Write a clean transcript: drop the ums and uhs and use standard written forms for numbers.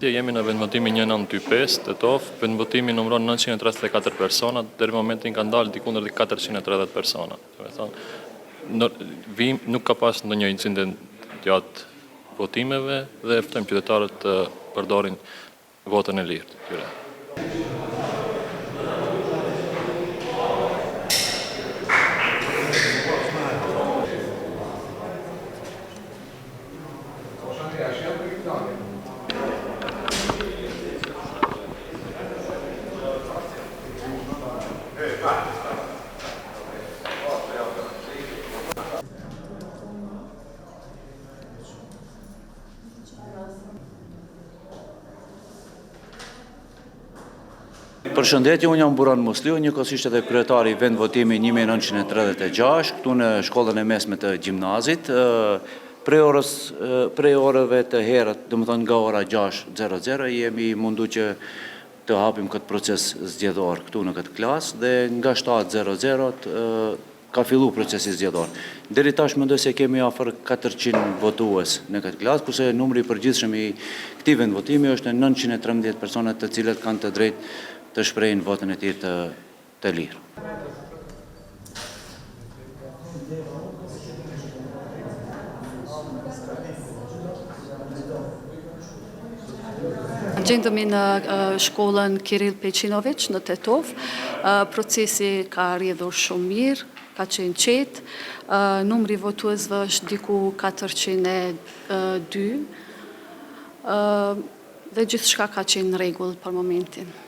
Jemi në vendvotimin 1925 të TOF, vendvotimi numëron 934 persona, deri momentin ka ndalë dikundër 430 persona. Nuk ka pas ndonjë incident gjatë votimeve dhe ftojmë qytetarët të përdorin votën e lirë të tyre. Përshëndetje, unë jam Buran Musliu, njëkohësisht edhe kryetari i vendvotimi 1936 këtu në shkollën e mesme të gjimnazit. Prej orëve të herët, domethënë nga ora 6:00 jemi mundu që të hapim këtë proces zgjedhor këtu në këtë klasë dhe nga 7:00 ka fillu procesi zgjedhor. Deri tash mendoj se kemi afër 400 votues në këtë klasë, kurse numri i përgjithshëm i këtij vendvotimi është 913 persona të cilët kanë të drejtë të shprehin votën e tyre të lirë. Gjendemi në shkollën Kirill Peqinović në Tetov. Procesi ka rrjedhur shumë mirë, ka qenë qetë. Numri votuesve është diku 402 dhe gjithçka ka qenë në rregull për momentin.